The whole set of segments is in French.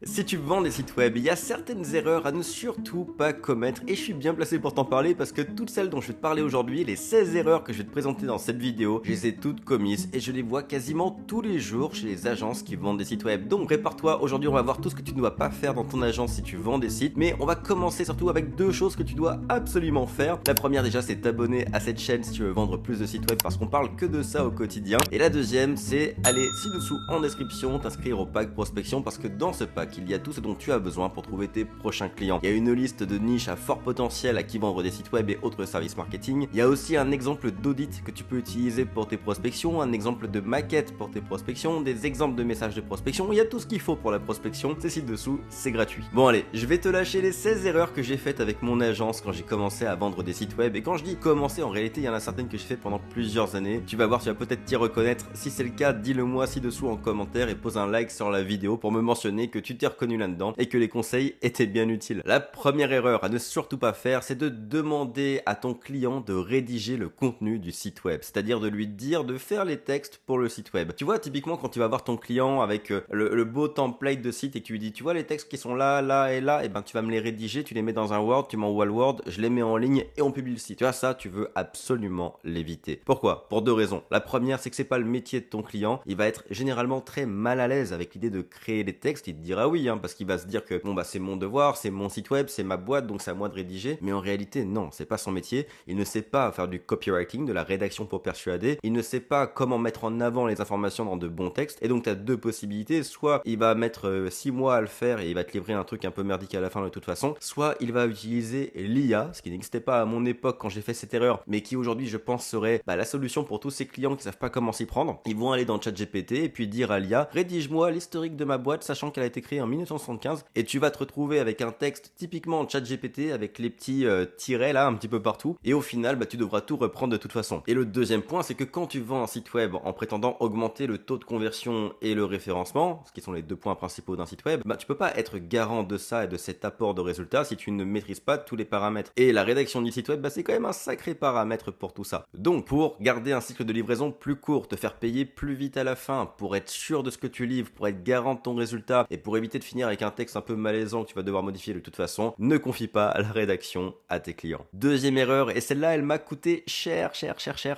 Si tu vends des sites web, il y a certaines erreurs à ne surtout pas commettre et je suis bien placé pour t'en parler parce que toutes celles dont je vais te parler aujourd'hui, les 16 erreurs que je vais te présenter dans cette vidéo, je les ai toutes commises et je les vois quasiment tous les jours chez les agences qui vendent des sites web. Donc prépare-toi, aujourd'hui on va voir tout ce que tu ne dois pas faire dans ton agence si tu vends des sites, mais on va commencer surtout avec deux choses que tu dois absolument faire. La première déjà c'est t'abonner à cette chaîne si tu veux vendre plus de sites web parce qu'on parle que de ça au quotidien. Et la deuxième c'est aller ci-dessous en description, t'inscrire au pack prospection parce que dans ce pack il y a tout ce dont tu as besoin pour trouver tes prochains clients. Il y a une liste de niches à fort potentiel à qui vendre des sites web et autres services marketing. Il y a aussi un exemple d'audit que tu peux utiliser pour tes prospections, un exemple de maquette pour tes prospections, des exemples de messages de prospection. Il y a tout ce qu'il faut pour la prospection. C'est ci-dessous, c'est gratuit. Bon allez, je vais te lâcher les 16 erreurs que j'ai faites avec mon agence quand j'ai commencé à vendre des sites web. Et quand je dis commencer, en réalité, il y en a certaines que j'ai fait pendant plusieurs années. Tu vas voir, tu vas peut-être t'y reconnaître. Si c'est le cas, dis-le moi ci-dessous en commentaire et pose un like sur la vidéo pour me mentionner que tu t'es reconnu là-dedans et que les conseils étaient bien utiles. La première erreur à ne surtout pas faire, c'est de demander à ton client de rédiger le contenu du site web, c'est-à-dire de lui dire de faire les textes pour le site web. Tu vois, typiquement quand tu vas voir ton client avec le beau template de site et que tu lui dis, tu vois les textes qui sont là, là et là, et ben tu vas me les rédiger, tu les mets dans un Word, tu m'envoies le Word, je les mets en ligne et on publie le site. Tu vois, ça, tu veux absolument l'éviter. Pourquoi? Pour deux raisons. La première, c'est que c'est pas le métier de ton client. Il va être généralement très mal à l'aise avec l'idée de créer les textes. Il te dira oui, parce qu'il va se dire que bon bah c'est mon devoir, c'est mon site web, c'est ma boîte, donc c'est à moi de rédiger. Mais en réalité, non, c'est pas son métier. Il ne sait pas faire du copywriting, de la rédaction pour persuader. Il ne sait pas comment mettre en avant les informations dans de bons textes. Et donc tu as deux possibilités. Soit il va mettre 6 mois à le faire et il va te livrer un truc un peu merdique à la fin de toute façon. Soit il va utiliser l'IA, ce qui n'existait pas à mon époque quand j'ai fait cette erreur, mais qui aujourd'hui je pense serait la solution pour tous ces clients qui savent pas comment s'y prendre. Ils vont aller dans ChatGPT et puis dire à l'IA, rédige-moi l'historique de ma boîte, sachant qu'elle a été créée en 1975, et tu vas te retrouver avec un texte typiquement ChatGPT avec les petits tirets là un petit peu partout, et au final tu devras tout reprendre de toute façon. Et le deuxième point, c'est que quand tu vends un site web en prétendant augmenter le taux de conversion et le référencement, ce qui sont les deux points principaux d'un site web, tu peux pas être garant de ça et de cet apport de résultats si tu ne maîtrises pas tous les paramètres. Et la rédaction du site web, c'est quand même un sacré paramètre pour tout ça. Donc pour garder un cycle de livraison plus court, te faire payer plus vite à la fin, pour être sûr de ce que tu livres, pour être garant de ton résultat et pour éviter de finir avec un texte un peu malaisant que tu vas devoir modifier de toute façon, ne confie pas la rédaction à tes clients. Deuxième erreur, et celle-là elle m'a coûté cher,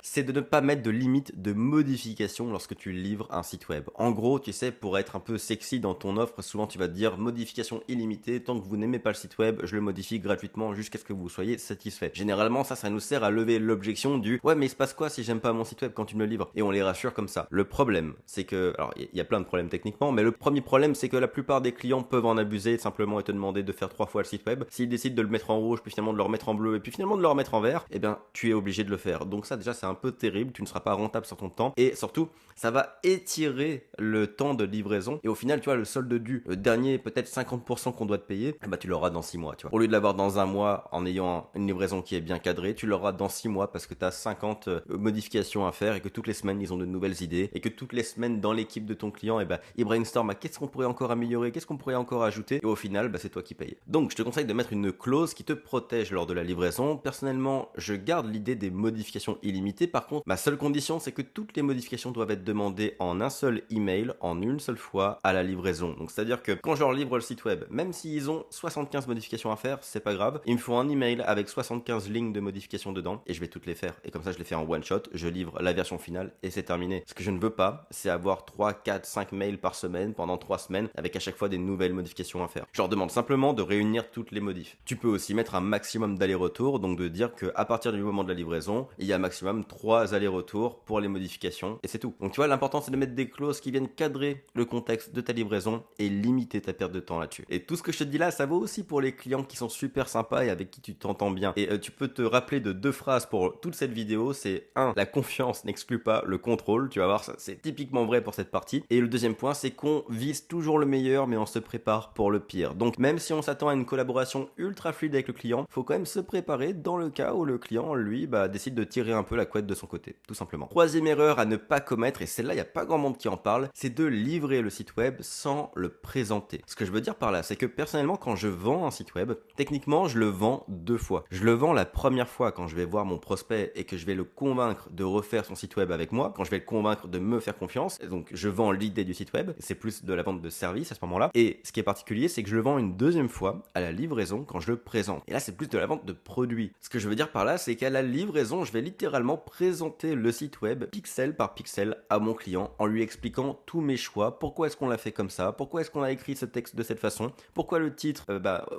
c'est de ne pas mettre de limite de modification lorsque tu livres un site web. En gros, tu sais, pour être un peu sexy dans ton offre, souvent tu vas te dire modification illimitée, tant que vous n'aimez pas le site web, je le modifie gratuitement jusqu'à ce que vous soyez satisfait. Généralement ça nous sert à lever l'objection du ouais mais il se passe quoi si j'aime pas mon site web quand tu me le livres, et on les rassure comme ça. Le problème c'est que, alors il y a plein de problèmes techniquement, mais le premier problème c'est que la plupart des clients peuvent en abuser simplement et te demander de faire 3 fois le site web. S'ils décident de le mettre en rouge puis finalement de le remettre en bleu et puis finalement de le remettre en vert, et bien tu es obligé de le faire. Donc ça déjà c'est un peu terrible, tu ne seras pas rentable sur ton temps et surtout ça va étirer le temps de livraison, et au final tu vois le solde dû, le dernier peut-être 50% qu'on doit te payer, tu l'auras dans 6 mois, tu vois. Au lieu de l'avoir dans un mois en ayant une livraison qui est bien cadrée, tu l'auras dans 6 mois parce que tu as 50 modifications à faire et que toutes les semaines ils ont de nouvelles idées et que toutes les semaines dans l'équipe de ton client ils brainstorment à qu'est-ce qu'on pourrait encore améliorer, qu'est-ce qu'on pourrait encore ajouter, et au final c'est toi qui payes. Donc je te conseille de mettre une clause qui te protège lors de la livraison. Personnellement je garde l'idée des modifications illimitées. Par contre ma seule condition c'est que toutes les modifications doivent être demandées en un seul email, en une seule fois à la livraison. Donc c'est à dire que quand je leur livre le site web, même s'ils ont 75 modifications à faire, c'est pas grave, il me faut un email avec 75 lignes de modifications dedans et je vais toutes les faire, et comme ça je les fais en one shot, je livre la version finale et c'est terminé. Ce que je ne veux pas, c'est avoir 3, 4, 5 mails par semaine pendant 3 semaines avec à chaque fois des nouvelles modifications à faire. Je leur demande simplement de réunir toutes les modifs. Tu peux aussi mettre un maximum d'allers-retours, donc de dire que à partir du moment de la livraison, il y a maximum 3 allers-retours pour les modifications et c'est tout. Donc tu vois, l'important c'est de mettre des clauses qui viennent cadrer le contexte de ta livraison et limiter ta perte de temps là-dessus. Et tout ce que je te dis là, ça vaut aussi pour les clients qui sont super sympas et avec qui tu t'entends bien. Et tu peux te rappeler de 2 phrases pour toute cette vidéo, c'est 1, la confiance n'exclut pas le contrôle, tu vas voir, ça c'est typiquement vrai pour cette partie. Et le deuxième point, c'est qu'on vise toujours le meilleur mais on se prépare pour le pire. Donc même si on s'attend à une collaboration ultra fluide avec le client, faut quand même se préparer dans le cas où le client, lui, décide de tirer un peu la couette de son côté, tout simplement. Troisième erreur à ne pas commettre, et celle-là, il n'y a pas grand monde qui en parle, c'est de livrer le site web sans le présenter. Ce que je veux dire par là, c'est que personnellement, quand je vends un site web, techniquement, je le vends 2 fois. Je le vends la première fois quand je vais voir mon prospect et que je vais le convaincre de refaire son site web avec moi, quand je vais le convaincre de me faire confiance. Et donc, je vends l'idée du site web, c'est plus de la vente de service à ce moment-là. moment-là. Et ce qui est particulier, c'est que je le vends une deuxième fois à la livraison quand je le présente. Et là, c'est plus de la vente de produits. Ce que je veux dire par là, c'est qu'à la livraison, je vais littéralement présenter le site web pixel par pixel à mon client en lui expliquant tous mes choix, pourquoi est-ce qu'on l'a fait comme ça, pourquoi est-ce qu'on a écrit ce texte de cette façon, pourquoi le titre,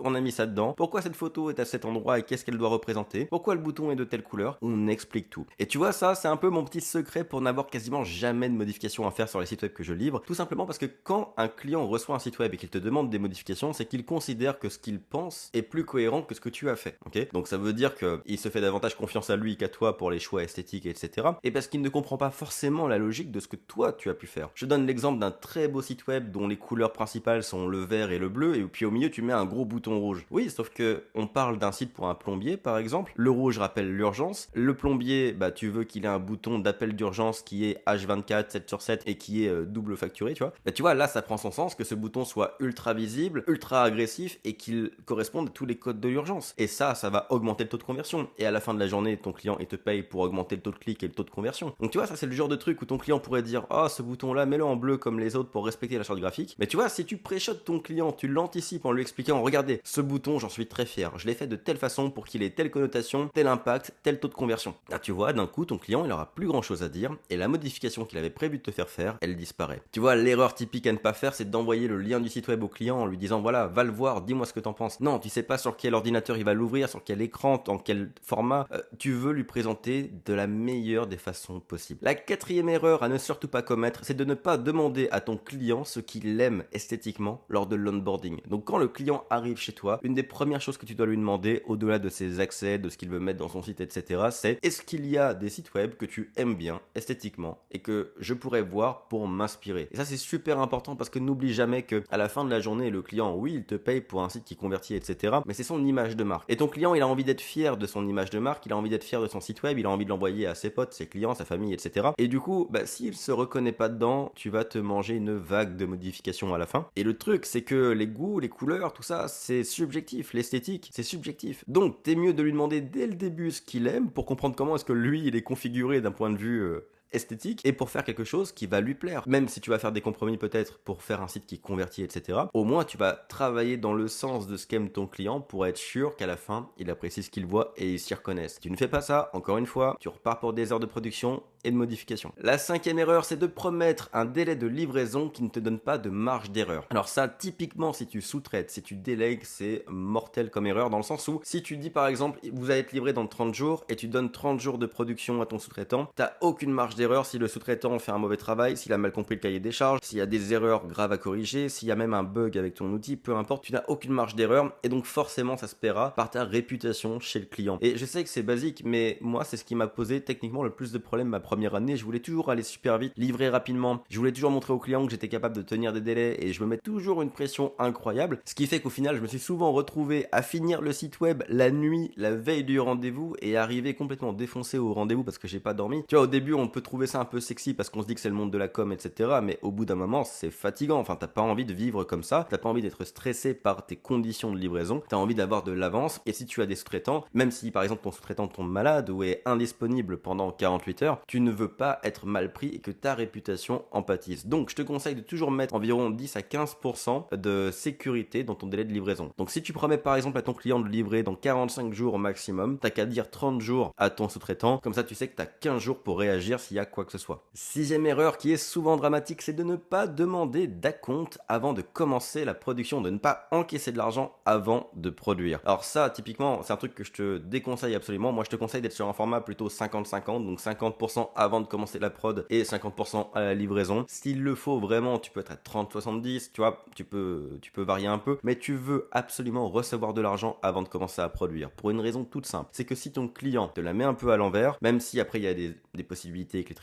on a mis ça dedans, pourquoi cette photo est à cet endroit et qu'est-ce qu'elle doit représenter, pourquoi le bouton est de telle couleur, on explique tout. Et tu vois, ça, c'est un peu mon petit secret pour n'avoir quasiment jamais de modifications à faire sur les sites web que je livre, tout simplement parce que quand un client reçoit un site web et qu'il te demande des modifications, c'est qu'il considère que ce qu'il pense est plus cohérent que ce que tu as fait, ok? Donc ça veut dire qu'il se fait davantage confiance à lui qu'à toi pour les choix esthétiques, etc. Et parce qu'il ne comprend pas forcément la logique de ce que toi tu as pu faire. Je donne l'exemple d'un très beau site web dont les couleurs principales sont le vert et le bleu, et puis au milieu tu mets un gros bouton rouge. Oui, sauf que on parle d'un site pour un plombier par exemple, le rouge rappelle l'urgence, le plombier, tu veux qu'il ait un bouton d'appel d'urgence qui est H24, 7 sur 7 et qui est double facturé, tu vois. Tu vois, là ça prend son sens que ce bouton soit ultra visible, ultra agressif et qu'il corresponde à tous les codes de l'urgence. Et ça va augmenter le taux de conversion. Et à la fin de la journée, ton client, il te paye pour augmenter le taux de clic et le taux de conversion. Donc tu vois, ça c'est le genre de truc où ton client pourrait dire « Ah, ce bouton-là, mets-le en bleu comme les autres pour respecter la charte graphique. » Mais tu vois, si tu préchotes ton client, tu l'anticipes en lui expliquant « Regardez, ce bouton, j'en suis très fier. Je l'ai fait de telle façon pour qu'il ait telle connotation, tel impact, tel taux de conversion. » Là, tu vois, d'un coup, ton client, il aura plus grand-chose à dire et la modification qu'il avait prévu de te faire faire, elle disparaît. Tu vois, l'erreur typique à ne pas faire, c'est d'envoyer le lien du site web au client en lui disant « Voilà, va le voir, dis-moi ce que t'en penses. » Non, tu sais pas sur quel ordinateur il va l'ouvrir, sur quel écran, dans quel format. Tu veux lui présenter de la meilleure des façons possibles. La quatrième erreur à ne surtout pas commettre, c'est de ne pas demander à ton client ce qu'il aime esthétiquement lors de l'onboarding. Donc quand le client arrive chez toi, une des premières choses que tu dois lui demander, au-delà de ses accès, de ce qu'il veut mettre dans son site, etc., c'est est-ce qu'il y a des sites web que tu aimes bien esthétiquement et que je pourrais voir pour m'inspirer. Et ça c'est super important parce que n'oublie jamais que à la fin de la journée, le client, oui, il te paye pour un site qui convertit, etc., mais c'est son image de marque. Et ton client, il a envie d'être fier de son image de marque, il a envie d'être fier de son site web, il a envie de l'envoyer à ses potes, ses clients, sa famille, etc. Et du coup, s'il se reconnaît pas dedans, tu vas te manger une vague de modifications à la fin. Et le truc, c'est que les goûts, les couleurs, tout ça, c'est subjectif. L'esthétique, c'est subjectif. Donc, t'es mieux de lui demander dès le début ce qu'il aime pour comprendre comment est-ce que lui, il est configuré d'un point de vue esthétique et pour faire quelque chose qui va lui plaire. Même si tu vas faire des compromis peut-être pour faire un site qui convertit, etc., au moins tu vas travailler dans le sens de ce qu'aime ton client pour être sûr qu'à la fin, il apprécie ce qu'il voit et il s'y reconnaisse. Si tu ne fais pas ça, encore une fois, tu repars pour des heures de production et de modification. La cinquième erreur, c'est de promettre un délai de livraison qui ne te donne pas de marge d'erreur. Alors ça, typiquement, si tu sous-traites, si tu délègues, c'est mortel comme erreur dans le sens où si tu dis par exemple, vous allez être livré dans 30 jours et tu donnes 30 jours de production à ton sous-traitant, t'as aucune marge d'erreur si le sous-traitant fait un mauvais travail, s'il a mal compris le cahier des charges, s'il y a des erreurs graves à corriger, s'il y a même un bug avec ton outil, peu importe, tu n'as aucune marge d'erreur et donc forcément ça se paiera par ta réputation chez le client. Et je sais que c'est basique, mais moi c'est ce qui m'a posé techniquement le plus de problèmes ma première année. Je voulais toujours aller super vite, livrer rapidement, je voulais toujours montrer au client que j'étais capable de tenir des délais et je me mets toujours une pression incroyable, ce qui fait qu'au final je me suis souvent retrouvé à finir le site web la nuit, la veille du rendez-vous et arriver complètement défoncé au rendez-vous parce que j'ai pas dormi. Tu vois, au début on peut trouver ça un peu sexy parce qu'on se dit que c'est le monde de la com, etc., mais au bout d'un moment c'est fatigant. Enfin, t'as pas envie de vivre comme ça, t'as pas envie d'être stressé par tes conditions de livraison, t'as envie d'avoir de l'avance. Et si tu as des sous-traitants, même si par exemple ton sous-traitant tombe malade ou est indisponible pendant 48 heures, tu ne veux pas être mal pris et que ta réputation en pâtisse. Donc je te conseille de toujours mettre environ 10 à 15% de sécurité dans ton délai de livraison. Donc si tu promets par exemple à ton client de livrer dans 45 jours au maximum, t'as qu'à dire 30 jours à ton sous-traitant, comme ça tu sais que t'as 15 jours pour réagir s'il y a quoi que ce soit. Sixième erreur qui est souvent dramatique, c'est de ne pas demander d'acompte avant de commencer la production, de ne pas encaisser de l'argent avant de produire. Alors ça, typiquement, c'est un truc que je te déconseille absolument. Moi, je te conseille d'être sur un format plutôt 50-50, donc 50% avant de commencer la prod et 50% à la livraison. S'il le faut vraiment, tu peux être à 30-70, tu vois, tu peux varier un peu, mais tu veux absolument recevoir de l'argent avant de commencer à produire. Pour une raison toute simple, c'est que si ton client te la met un peu à l'envers, même si après il y a des possibilités avec le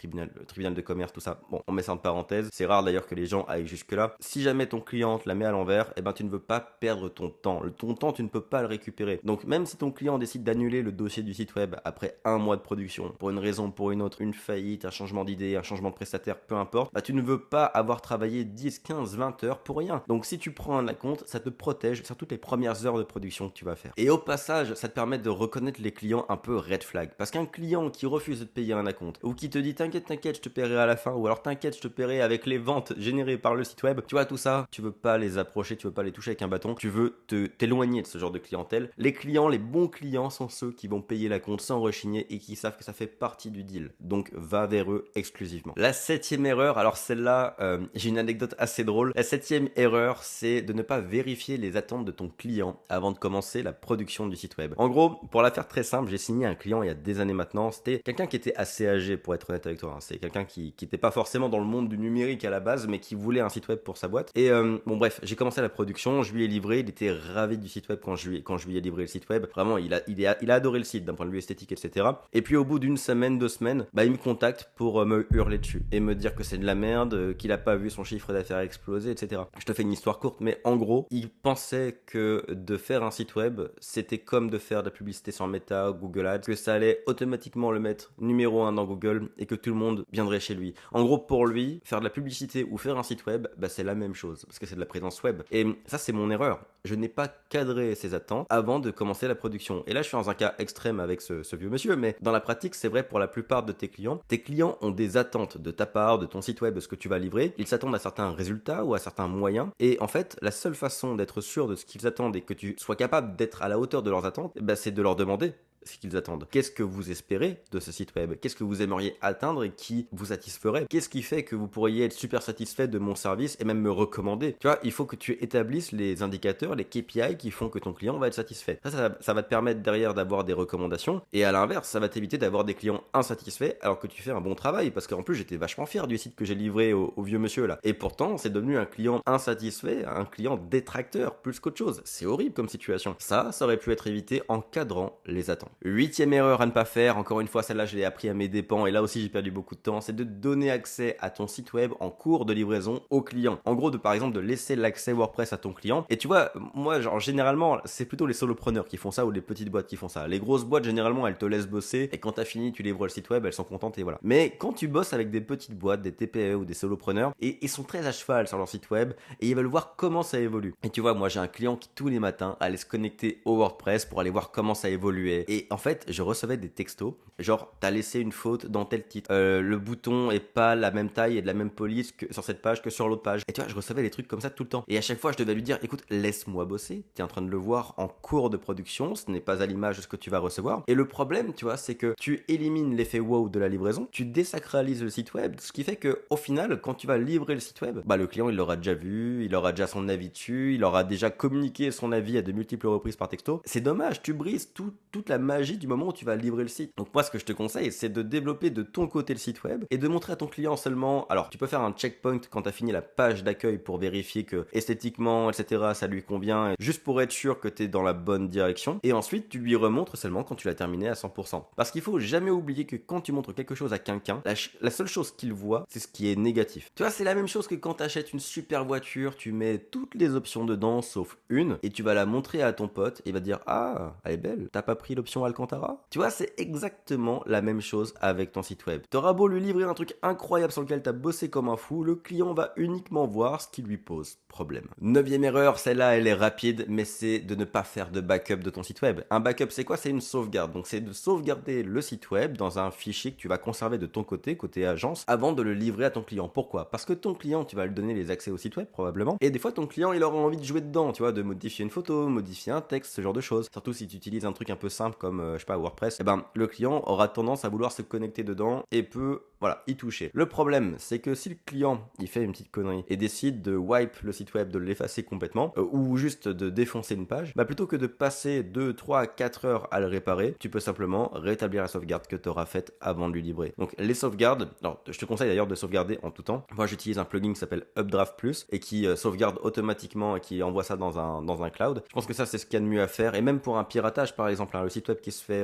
tribunal de commerce, tout ça, bon, on met ça en parenthèse, c'est rare d'ailleurs que les gens aillent jusque là. Si jamais ton client te la met à l'envers, eh ben tu ne veux pas perdre ton temps. Ton temps, tu ne peux pas le récupérer. Donc même si ton client décide d'annuler le dossier du site web après un mois de production, pour une raison, pour une autre, une faillite, un changement d'idée, un changement de prestataire, peu importe, bah tu ne veux pas avoir travaillé 10, 15, 20 heures pour rien. Donc si tu prends un acompte, ça te protège sur toutes les premières heures de production que tu vas faire. Et au passage, ça te permet de reconnaître les clients un peu red flag. Parce qu'un client qui refuse de te payer un acompte, ou qui te dit t'inquiète, je te paierai à la fin, ou alors t'inquiète, je te paierai avec les ventes générées par le site web, tu vois tout ça, tu veux pas les approcher, tu veux pas les toucher avec un bâton, tu veux t'éloigner de ce genre de clientèle. Les clients, les bons clients sont ceux qui vont payer l'acompte sans rechigner et qui savent que ça fait partie du deal. Donc va vers eux exclusivement. La 7e erreur, alors celle-là, j'ai une anecdote assez drôle. La 7e erreur, c'est de ne pas vérifier les attentes de ton client avant de commencer la production du site web. En gros, pour la faire très simple, j'ai signé un client il y a des années maintenant. C'était quelqu'un qui était assez âgé, pour être honnête avec toi. C'est quelqu'un qui n'était pas forcément dans le monde du numérique à la base, mais qui voulait un site web pour sa boîte. Et bon bref, j'ai commencé la production, je lui ai livré, il était ravi du site web quand je lui ai livré le site web. Vraiment, il a adoré le site d'un point de vue esthétique, etc. Et puis au bout d'une semaine, 2 semaines, bah il me contacte pour me hurler dessus et me dire que c'est de la merde, qu'il a pas vu son chiffre d'affaires exploser, etc. Je te fais une histoire courte, mais en gros, il pensait que de faire un site web, c'était comme de faire de la publicité sur Meta, Google Ads, que ça allait automatiquement le mettre numéro 1 dans Google et que tout le monde viendrait chez lui. En gros, pour lui, faire de la publicité ou faire un site web, bah c'est la même chose, parce que c'est de la présence web. Et ça, c'est mon erreur. Je n'ai pas cadré ses attentes avant de commencer la production. Et là, je suis dans un cas extrême avec ce vieux monsieur, mais dans la pratique, c'est vrai pour la plupart de tes clients. Tes clients ont des attentes de ta part, de ton site web, de ce que tu vas livrer. Ils s'attendent à certains résultats ou à certains moyens. Et en fait, la seule façon d'être sûr de ce qu'ils attendent et que tu sois capable d'être à la hauteur de leurs attentes, bah, c'est de leur demander ce qu'ils attendent. Qu'est-ce que vous espérez de ce site web? Qu'est-ce que vous aimeriez atteindre et qui vous satisferait? Qu'est-ce qui fait que vous pourriez être super satisfait de mon service et même me recommander? Tu vois, il faut que tu établisses les indicateurs, les KPI qui font que ton client va être satisfait. Ça va te permettre derrière d'avoir des recommandations et à l'inverse, ça va t'éviter d'avoir des clients insatisfaits alors que tu fais un bon travail parce qu'en plus j'étais vachement fier du site que j'ai livré au vieux monsieur là. Et pourtant, c'est devenu un client insatisfait, un client détracteur plus qu'autre chose. C'est horrible comme situation. Ça aurait pu être évité en cadrant les attentes. 8e erreur à ne pas faire, encore une fois celle-là je l'ai appris à mes dépens et là aussi j'ai perdu beaucoup de temps, c'est de donner accès à ton site web en cours de livraison au client. En gros, par exemple de laisser l'accès WordPress à ton client. Et tu vois, moi genre généralement c'est plutôt les solopreneurs qui font ça ou les petites boîtes qui font ça. Les grosses boîtes généralement elles te laissent bosser et quand t'as fini tu livres le site web, elles sont contentes et voilà. Mais quand tu bosses avec des petites boîtes, des TPE ou des solopreneurs, et ils sont très à cheval sur leur site web et ils veulent voir comment ça évolue. Et tu vois, moi j'ai un client qui tous les matins allait se connecter au WordPress pour aller voir comment ça évoluait. Et en fait, je recevais des textos, genre t'as laissé une faute dans tel titre, le bouton est pas la même taille et de la même police que sur cette page que sur l'autre page. Et tu vois, je recevais des trucs comme ça tout le temps. Et à chaque fois, je devais lui dire, écoute, laisse-moi bosser, t'es en train de le voir en cours de production, ce n'est pas à l'image de ce que tu vas recevoir. Et le problème, tu vois, c'est que tu élimines l'effet wow de la livraison, tu désacralises le site web, ce qui fait que au final, quand tu vas livrer le site web, bah le client il l'aura déjà vu, il aura déjà son avis dessus, il aura déjà communiqué son avis à de multiples reprises par texto. C'est dommage, tu brises toute la magie du moment où tu vas livrer le site. Donc moi ce que je te conseille c'est de développer de ton côté le site web et de montrer à ton client seulement, alors tu peux faire un checkpoint quand tu as fini la page d'accueil pour vérifier que esthétiquement etc ça lui convient, juste pour être sûr que tu es dans la bonne direction, et ensuite tu lui remontres seulement quand tu l'as terminé à 100%. Parce qu'il faut jamais oublier que quand tu montres quelque chose à quelqu'un, la seule chose qu'il voit c'est ce qui est négatif. Tu vois, c'est la même chose que quand tu achètes une super voiture, tu mets toutes les options dedans sauf une et tu vas la montrer à ton pote et il va te dire ah elle est belle, t'as pas pris l'option Alcantara? Tu vois, c'est exactement la même chose avec ton site web. T'auras beau lui livrer un truc incroyable sur lequel t'as bossé comme un fou, le client va uniquement voir ce qui lui pose problème. 9e erreur, celle-là elle est rapide, mais c'est de ne pas faire de backup de ton site web. Un backup c'est quoi? C'est une sauvegarde. Donc c'est de sauvegarder le site web dans un fichier que tu vas conserver de ton côté agence, avant de le livrer à ton client. Pourquoi? Parce que ton client, tu vas lui donner les accès au site web probablement, et des fois ton client il aura envie de jouer dedans, tu vois, de modifier une photo, modifier un texte, ce genre de choses. Surtout si tu utilises un truc un peu simple comme je sais pas WordPress, et ben le client aura tendance à vouloir se connecter dedans et peut voilà, y toucher. Le problème, c'est que si le client, il fait une petite connerie et décide de wipe le site web, de l'effacer complètement, ou juste de défoncer une page, bah plutôt que de passer 2, 3, 4 heures à le réparer, tu peux simplement rétablir la sauvegarde que tu auras faite avant de lui livrer. Donc les sauvegardes, alors je te conseille d'ailleurs de sauvegarder en tout temps. Moi j'utilise un plugin qui s'appelle Updraft Plus et qui sauvegarde automatiquement et qui envoie ça dans un cloud. Je pense que ça c'est ce qu'il y a de mieux à faire, et même pour un piratage par exemple, hein, le site web qui se fait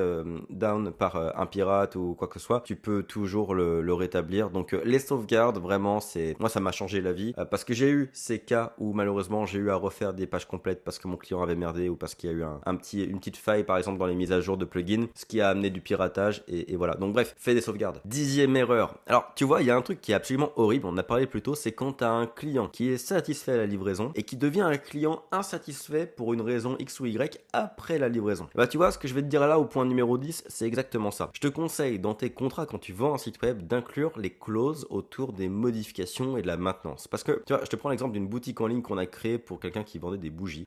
down par un pirate ou quoi que ce soit, tu peux toujours le le rétablir. Donc les sauvegardes, vraiment, moi ça m'a changé la vie parce que j'ai eu ces cas où malheureusement j'ai eu à refaire des pages complètes parce que mon client avait merdé ou parce qu'il y a eu une petite faille par exemple dans les mises à jour de plugins, ce qui a amené du piratage et voilà. Donc bref, fais des sauvegardes. 10e erreur. Alors tu vois, il y a un truc qui est absolument horrible, on en a parlé plus tôt, c'est quand tu as un client qui est satisfait à la livraison et qui devient un client insatisfait pour une raison X ou Y après la livraison. Bah tu vois, ce que je vais te dire là au point numéro 10, c'est exactement ça. Je te conseille dans tes contrats quand tu vends un site web d'inclure les clauses autour des modifications et de la maintenance. Parce que tu vois, je te prends l'exemple d'une boutique en ligne qu'on a créée pour quelqu'un qui vendait des bougies.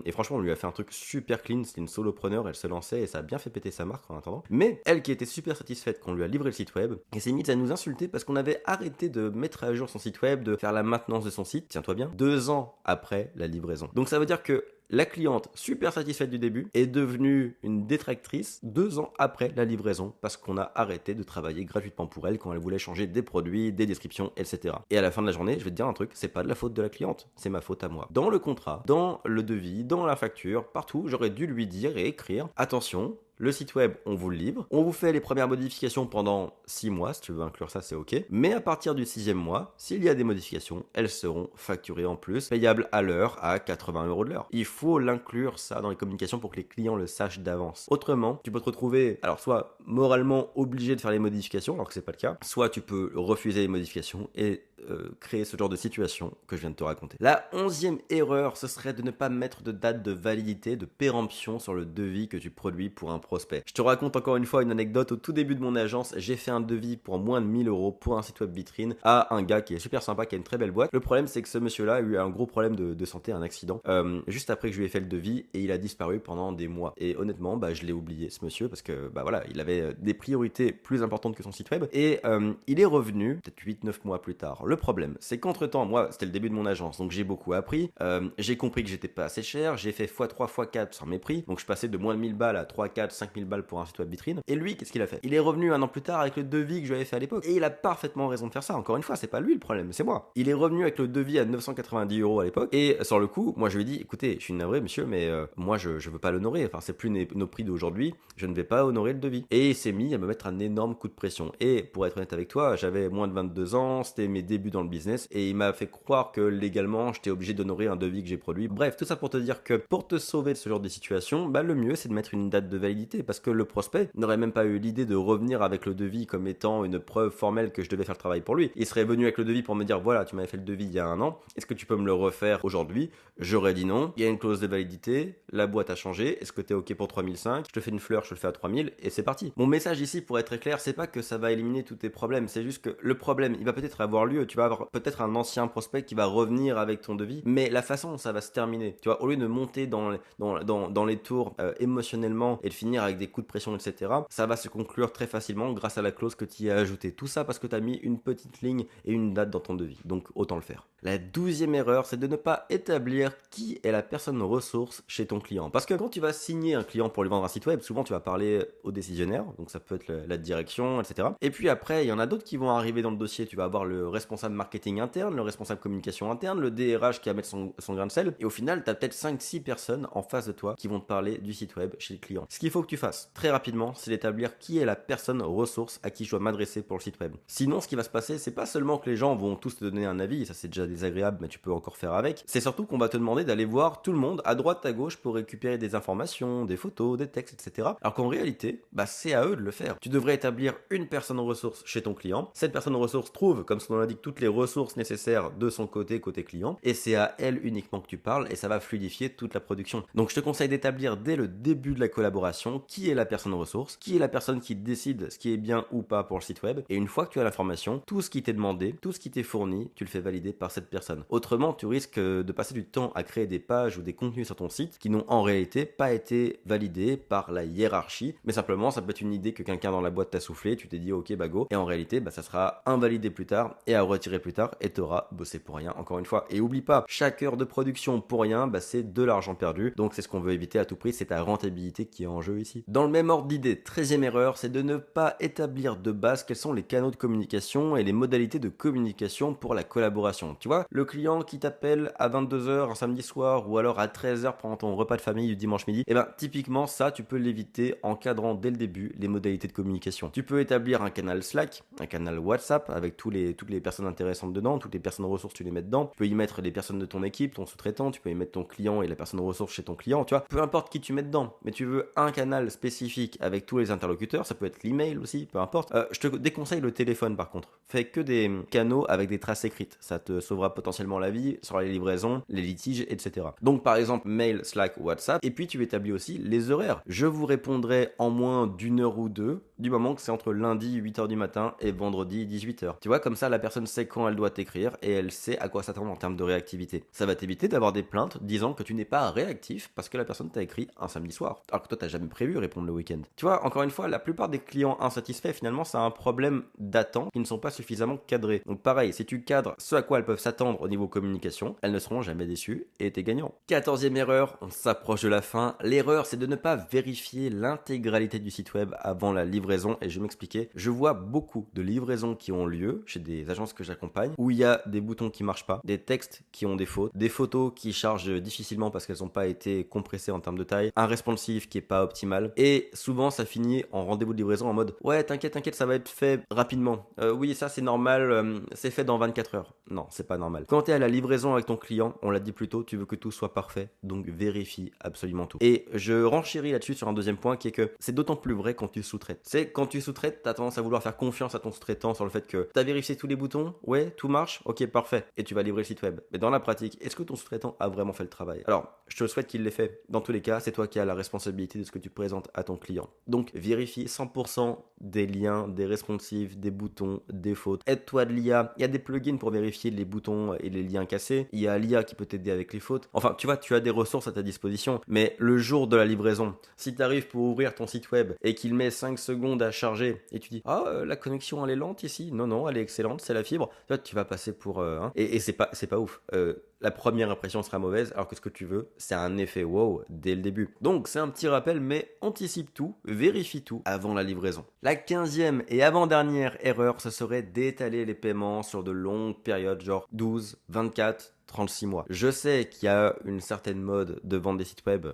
Et franchement, on lui a fait un truc super clean, c'était une solopreneur, elle se lançait et ça a bien fait péter sa marque en attendant. Mais elle qui était super satisfaite qu'on lui a livré le site web, elle s'est mise à nous insulter parce qu'on avait arrêté de mettre à jour son site web, de faire la maintenance de son site, tiens-toi bien, 2 ans après la livraison. Donc ça veut dire que la cliente, super satisfaite du début, est devenue une détractrice 2 ans après la livraison parce qu'on a arrêté de travailler gratuitement pour elle quand elle voulait changer des produits, des descriptions, etc. Et à la fin de la journée, je vais te dire un truc, c'est pas de la faute de la cliente, c'est ma faute à moi. Dans le contrat, dans le devis, dans la facture, partout, j'aurais dû lui dire et écrire, attention, le site web, on vous le livre. On vous fait les premières modifications pendant 6 mois. Si tu veux inclure ça, c'est OK. Mais à partir du 6e mois, s'il y a des modifications, elles seront facturées en plus, payables à l'heure à 80 € de l'heure. Il faut l'inclure ça dans les communications pour que les clients le sachent d'avance. Autrement, tu peux te retrouver, alors soit moralement obligé de faire les modifications, alors que c'est pas le cas, soit tu peux refuser les modifications et créer ce genre de situation que je viens de te raconter. La 11e erreur, ce serait de ne pas mettre de date de validité, de péremption sur le devis que tu produis pour un prospect. Je te raconte encore une fois une anecdote. Au tout début de mon agence, j'ai fait un devis pour moins de 1000 € pour un site web vitrine à un gars qui est super sympa, qui a une très belle boîte. Le problème, c'est que ce monsieur-là a eu un gros problème de santé, un accident, juste après que je lui ai fait le devis et il a disparu pendant des mois. Et honnêtement, je l'ai oublié, ce monsieur, parce que voilà, il avait des priorités plus importantes que son site web et il est revenu peut-être 8-9 mois plus tard. Le problème, c'est qu'entre-temps, moi, c'était le début de mon agence, donc j'ai beaucoup appris. J'ai compris que j'étais pas assez cher. J'ai fait x3, x4 sur mes prix. Donc je passais de moins de 1000 balles à 3, 4, 5000 balles pour un site web vitrine. Et lui, qu'est-ce qu'il a fait? Il est revenu 1 an plus tard avec le devis que je lui avais fait à l'époque. Et il a parfaitement raison de faire ça. Encore une fois, c'est pas lui le problème, c'est moi. Il est revenu avec le devis à 990 € à l'époque. Et sur le coup, moi je lui ai dit, écoutez, je suis navré, monsieur, mais moi je veux pas l'honorer. Enfin, c'est plus nos prix d'aujourd'hui. Je ne vais pas honorer le devis. Et il s'est mis à me mettre un énorme coup de pression. Et pour être honnête avec toi, j'avais moins de 22 ans. C'était mes débuts dans le business. Et il m'a fait croire que légalement, j'étais obligé d'honorer un devis que j'ai produit. Bref, tout ça pour te dire que pour te sauver de ce genre de situation, le mieux c'est de mettre une date de validité parce que le prospect n'aurait même pas eu l'idée de revenir avec le devis comme étant une preuve formelle que je devais faire le travail pour lui. Il serait venu avec le devis pour me dire voilà, tu m'avais fait le devis il y a 1 an, est-ce que tu peux me le refaire aujourd'hui? J'aurais dit non, il y a une clause de validité, la boîte a changé, est-ce que t'es ok pour 3005? Je te fais une fleur, je te le fais à 3000 et c'est parti. Mon message ici pour être très clair, c'est pas que ça va éliminer tous tes problèmes, c'est juste que le problème, il va peut-être avoir lieu, tu vas avoir peut-être un ancien prospect qui va revenir avec ton devis, mais la façon dont ça va se terminer, tu vois, au lieu de monter dans les tours émotionnellement et de finir avec des coups de pression, etc., ça va se conclure très facilement grâce à la clause que tu y as ajoutée. Tout ça parce que tu as mis une petite ligne et une date dans ton devis, donc autant le faire. La 12e erreur, c'est de ne pas établir qui est la personne ressource chez ton client. Parce que quand tu vas signer un client pour lui vendre un site web, souvent tu vas parler au décisionnaire, donc ça peut être la direction, etc. Et puis après, il y en a d'autres qui vont arriver dans le dossier. Tu vas avoir le responsable marketing interne, le responsable communication interne, le DRH qui va mettre son grain de sel. Et au final, tu as peut-être 5-6 personnes en face de toi qui vont te parler du site web chez le client. Ce qu'il faut que tu fasses très rapidement, c'est d'établir qui est la personne ressource à qui je dois m'adresser pour le site web. Sinon, ce qui va se passer, c'est pas seulement que les gens vont tous te donner un avis, ça c'est déjà désagréable, mais tu peux encore faire avec. C'est surtout qu'on va te demander d'aller voir tout le monde à droite, à gauche pour récupérer des informations, des photos, des textes, etc. Alors qu'en réalité, c'est à eux de le faire. Tu devrais établir une personne ressource chez ton client. Cette personne ressource trouve, comme son nom l'indique, toutes les ressources nécessaires de son côté client, et c'est à elle uniquement que tu parles, et ça va fluidifier toute la production. Donc je te conseille d'établir dès le début de la collaboration qui est la personne ressource, qui est la personne qui décide ce qui est bien ou pas pour le site web, et une fois que tu as l'information, tout ce qui t'est demandé, tout ce qui t'est fourni, tu le fais valider par cette personne. Autrement, tu risques de passer du temps à créer des pages ou des contenus sur ton site qui n'ont en réalité pas été validés par la hiérarchie, mais simplement ça peut être une idée que quelqu'un dans la boîte t'a soufflé, tu t'es dit ok go, et en réalité ça sera invalidé plus tard et à retirer plus tard et t'auras bossé pour rien encore une fois. Et oublie pas, chaque heure de production pour rien, bah, c'est de l'argent perdu. Donc c'est ce qu'on veut éviter à tout prix, c'est ta rentabilité qui est en jeu ici. Dans le même ordre d'idée, 13e erreur, c'est de ne pas établir de base quels sont les canaux de communication et les modalités de communication pour la collaboration. Tu vois, le client qui t'appelle à 22h un samedi soir ou alors à 13h pendant ton repas de famille du dimanche midi, et ben typiquement ça tu peux l'éviter en cadrant dès le début les modalités de communication. Tu peux établir un canal Slack, un canal WhatsApp avec toutes les personnes intéressantes dedans, toutes les personnes ressources tu les mets dedans. Tu peux y mettre les personnes de ton équipe, ton sous-traitant, tu peux y mettre ton client et la personne ressource chez ton client, tu vois, peu importe qui tu mets dedans, mais tu veux un canal spécifique avec tous les interlocuteurs, ça peut être l'email aussi, peu importe. Je te déconseille le téléphone par contre. Fais que des canaux avec des traces écrites, ça te sauvera potentiellement la vie sur les livraisons, les litiges, etc. Donc par exemple mail, Slack, WhatsApp, et puis tu établis aussi les horaires. Je vous répondrai en moins d'une heure ou deux, du moment que c'est entre lundi 8h du matin et vendredi 18h. Tu vois, comme ça la personne sait quand elle doit t'écrire et elle sait à quoi s'attendre en termes de réactivité. Ça va t'éviter d'avoir des plaintes disant que tu n'es pas réactif parce que la personne t'a écrit un samedi soir, alors que toi t'as jamais prévu répondre le week-end. Tu vois, encore une fois, la plupart des clients insatisfaits finalement c'est un problème d'attente qui ne sont pas suffisamment cadrés. Donc pareil, si tu cadres ce à quoi elles peuvent s'attendre au niveau communication, elles ne seront jamais déçues et t'es gagnant. 14e erreur, on s'approche de la fin. L'erreur c'est de ne pas vérifier l'intégralité du site web avant la livraison et je vais m'expliquer. Je vois beaucoup de livraisons qui ont lieu chez des agences que j'accompagne où il y a des boutons qui marchent pas, des textes qui ont des fautes, des photos qui chargent difficilement parce qu'elles n'ont pas été compressées en termes de taille, un responsive qui est pas optimal et souvent ça finit en rendez-vous de livraison en mode ouais t'inquiète ça va être fait rapidement, oui ça c'est normal, c'est fait dans 24 heures. Non, c'est pas normal. Quand tu es à la livraison avec ton client, on l'a dit plus tôt, tu veux que tout soit parfait, donc vérifie absolument tout. Et je renchéris là-dessus sur un deuxième point qui est que c'est d'autant plus vrai quand tu sous-traites. C'est quand tu sous-traites, t'as tendance à vouloir faire confiance à ton sous-traitant sur le fait que t'as vérifié tous les boutons, ouais, tout marche, ok, parfait, et tu vas livrer le site web. Mais dans la pratique, est-ce que ton sous-traitant a vraiment fait le travail? Alors, je te souhaite qu'il l'ait fait. Dans tous les cas, c'est toi qui as la responsabilité de ce que tu présentes à ton client. Donc, vérifie 100% des liens, des responsives, des boutons, des fautes. Aide-toi de l'IA. Il y a des plugins pour vérifier les boutons et les liens cassés. Il y a l'IA qui peut t'aider avec les fautes. Enfin, tu vois, tu as des ressources à ta disposition. Mais le jour de la livraison, si tu arrives pour ouvrir ton site web et qu'il met 5 secondes à charger et tu dis « Ah, la connexion elle est lente ici. Non, elle est excellente, c'est la fibre. » Tu vas passer pour... Et c'est pas ouf. La première impression sera mauvaise, alors que ce que tu veux, c'est un effet wow dès le début. Donc c'est un petit rappel, mais anticipe tout, vérifie tout avant la livraison. La 15e et avant-dernière erreur, ce serait d'étaler les paiements sur de longues périodes, genre 12, 24, 36 mois. Je sais qu'il y a une certaine mode de vendre des sites web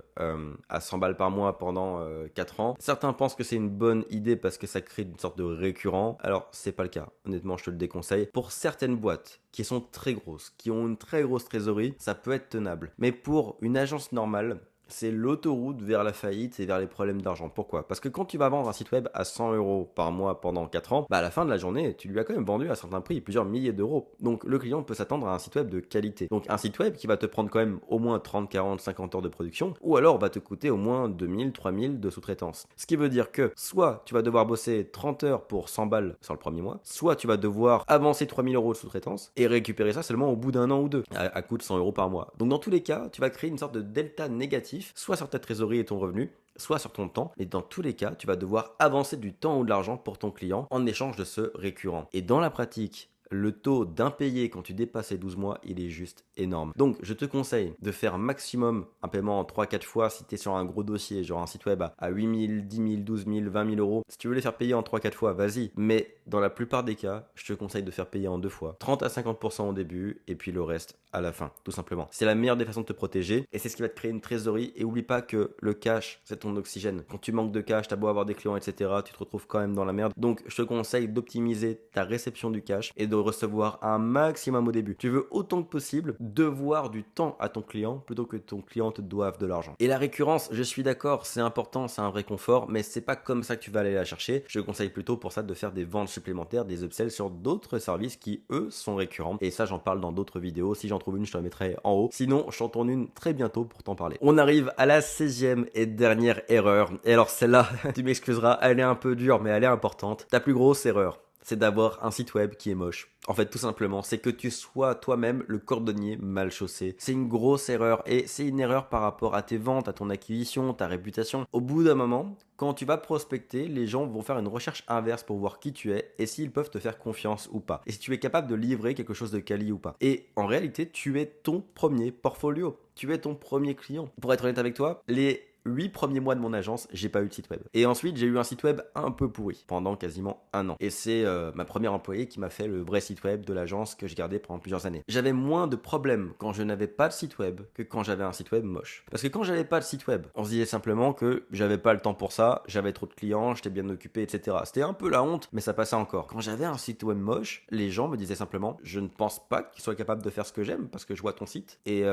à 100 balles par mois pendant 4 ans. Certains pensent que c'est une bonne idée parce que ça crée une sorte de récurrent. Alors, c'est pas le cas. Honnêtement, je te le déconseille. Pour certaines boîtes qui sont très grosses, qui ont une très grosse trésorerie, ça peut être tenable. Mais pour une agence normale, c'est l'autoroute vers la faillite et vers les problèmes d'argent. Pourquoi? Parce que quand tu vas vendre un site web à 100 € par mois pendant 4 ans, bah à la fin de la journée, tu lui as quand même vendu à certains prix plusieurs milliers d'euros. Donc le client peut s'attendre à un site web de qualité. Donc un site web qui va te prendre quand même au moins 30, 40, 50 heures de production, ou alors va te coûter au moins 2000, 3000 de sous-traitance. Ce qui veut dire que soit tu vas devoir bosser 30 heures pour 100 balles sur le premier mois, soit tu vas devoir avancer 3000 € de sous-traitance et récupérer ça seulement au bout d'un an ou deux, à coût de 100 € par mois. Donc dans tous les cas, tu vas créer une sorte de delta négatif, soit sur ta trésorerie et ton revenu, soit sur ton temps, et dans tous les cas, tu vas devoir avancer du temps ou de l'argent pour ton client en échange de ce récurrent. Et dans la pratique, le taux d'impayé quand tu dépasses les 12 mois, il est juste énorme. Donc, je te conseille de faire maximum un paiement en 3-4 fois si tu es sur un gros dossier, genre un site web à 8 000, 10 000, 12 000, 20 000 euros. Si tu veux les faire payer en 3-4 fois, vas-y. Mais dans la plupart des cas, je te conseille de faire payer en 2 fois. 30 à 50% au début et puis le reste à la fin, tout simplement. C'est la meilleure des façons de te protéger et c'est ce qui va te créer une trésorerie. Et oublie pas que le cash, c'est ton oxygène. Quand tu manques de cash, t'as beau avoir des clients, etc., tu te retrouves quand même dans la merde. Donc, je te conseille d'optimiser ta réception du cash et de recevoir un maximum au début. Tu veux autant que possible devoir du temps à ton client plutôt que ton client te doive de l'argent. Et la récurrence, je suis d'accord, c'est important, c'est un vrai confort, mais c'est pas comme ça que tu vas aller la chercher. Je te conseille plutôt pour ça de faire des ventes supplémentaires, des upsells sur d'autres services qui eux sont récurrents. Et ça, j'en parle dans d'autres vidéos. Si j'en trouve une, je te la mettrai en haut. Sinon, j'en tourne une très bientôt pour t'en parler. On arrive à la 16e et dernière erreur. Et alors celle-là, tu m'excuseras, elle est un peu dure, mais elle est importante. Ta plus grosse erreur, c'est d'avoir un site web qui est moche. En fait, tout simplement, c'est que tu sois toi-même le cordonnier mal chaussé. C'est une grosse erreur et c'est une erreur par rapport à tes ventes, à ton acquisition, ta réputation. Au bout d'un moment, quand tu vas prospecter, les gens vont faire une recherche inverse pour voir qui tu es et s'ils peuvent te faire confiance ou pas. Et si tu es capable de livrer quelque chose de quali ou pas. Et en réalité, tu es ton premier portfolio. Tu es ton premier client. Pour être honnête avec toi, les 8 premiers mois de mon agence, j'ai pas eu de site web. Et ensuite, j'ai eu un site web un peu pourri pendant quasiment un an. Et c'est ma première employée qui m'a fait le vrai site web de l'agence que j'ai gardé pendant plusieurs années. J'avais moins de problèmes quand je n'avais pas de site web que quand j'avais un site web moche. Parce que quand j'avais pas de site web, on se disait simplement que j'avais pas le temps pour ça, j'avais trop de clients, j'étais bien occupé, etc. C'était un peu la honte, mais ça passait encore. Quand j'avais un site web moche, les gens me disaient simplement, je ne pense pas qu'il soit capable de faire ce que j'aime parce que je vois ton site et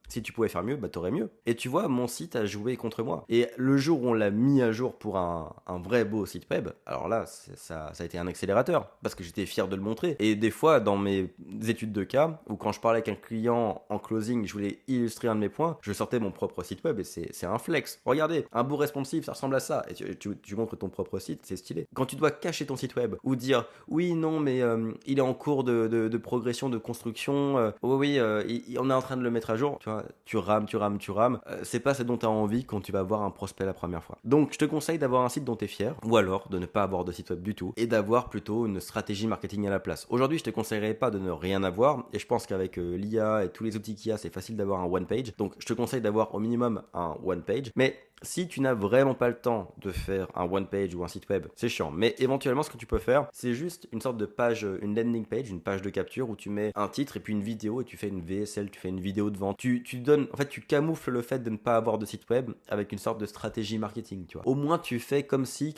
si tu pouvais faire mieux, bah t'aurais mieux. Et tu vois, mon site a joué contre moi. Et le jour où on l'a mis à jour pour un vrai beau site web, alors là, ça a été un accélérateur. Parce que j'étais fier de le montrer. Et des fois, dans mes études de cas, ou quand je parlais avec un client en closing, je voulais illustrer un de mes points, je sortais mon propre site web et c'est un flex. Regardez, un beau responsive, ça ressemble à ça. Et tu montres ton propre site, c'est stylé. Quand tu dois cacher ton site web, ou dire, oui, non, mais il est en cours de progression, de construction, oui, on est en train de le mettre à jour, tu vois, tu rames, c'est pas ce dont tu as envie quand tu vas voir un prospect la première fois. Donc je te conseille d'avoir un site dont tu es fier, ou alors de ne pas avoir de site web du tout, et d'avoir plutôt une stratégie marketing à la place. Aujourd'hui, je te conseillerais pas de ne rien avoir, et je pense qu'avec l'IA et tous les outils qu'il y a, c'est facile d'avoir un one page, donc je te conseille d'avoir au minimum un one page, mais si tu n'as vraiment pas le temps de faire un one page ou un site web, c'est chiant. Mais éventuellement, ce que tu peux faire, c'est juste une sorte de page, une landing page, une page de capture où tu mets un titre et puis une vidéo et tu fais une VSL, tu fais une vidéo de vente. Tu donnes, en fait, tu camoufles le fait de ne pas avoir de site web avec une sorte de stratégie marketing, tu vois. Au moins, tu fais comme si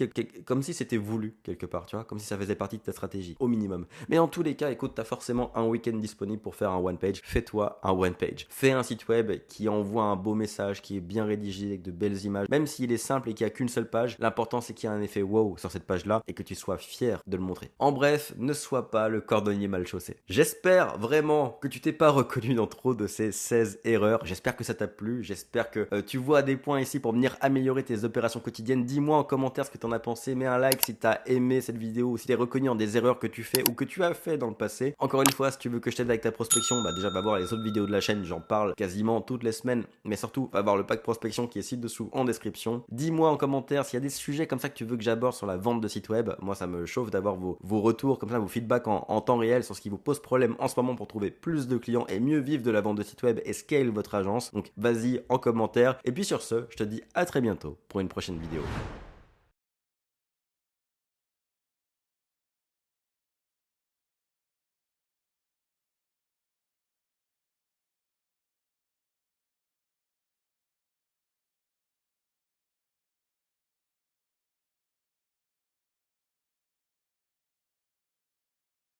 c'était voulu quelque part, tu vois, comme si ça faisait partie de ta stratégie, au minimum. Mais en tous les cas, écoute, t'as forcément un week-end disponible pour faire un one page. Fais-toi un one page. Fais un site web qui envoie un beau message, qui est bien rédigé avec de belles images. Même s'il est simple et qu'il n'y a qu'une seule page, l'important c'est qu'il y ait un effet wow sur cette page-là et que tu sois fier de le montrer. En bref, ne sois pas le cordonnier mal chaussé. J'espère vraiment que tu t'es pas reconnu dans trop de ces 16 erreurs. J'espère que ça t'a plu. J'espère que tu vois des points ici pour venir améliorer tes opérations quotidiennes. Dis-moi en commentaire ce que t'en as pensé. Mets un like si t'as aimé cette vidéo ou si t'es reconnu en des erreurs que tu fais ou que tu as fait dans le passé. Encore une fois, si tu veux que je t'aide avec ta prospection, bah déjà va voir les autres vidéos de la chaîne. J'en parle quasiment toutes les semaines. Mais surtout, va voir le pack prospection qui est ci-dessous en description. Dis-moi en commentaire s'il y a des sujets comme ça que tu veux que j'aborde sur la vente de site web. Moi, ça me chauffe d'avoir vos retours, comme ça, vos feedbacks en temps réel sur ce qui vous pose problème en ce moment pour trouver plus de clients et mieux vivre de la vente de site web et scale votre agence. Donc, vas-y en commentaire. Et puis sur ce, je te dis à très bientôt pour une prochaine vidéo.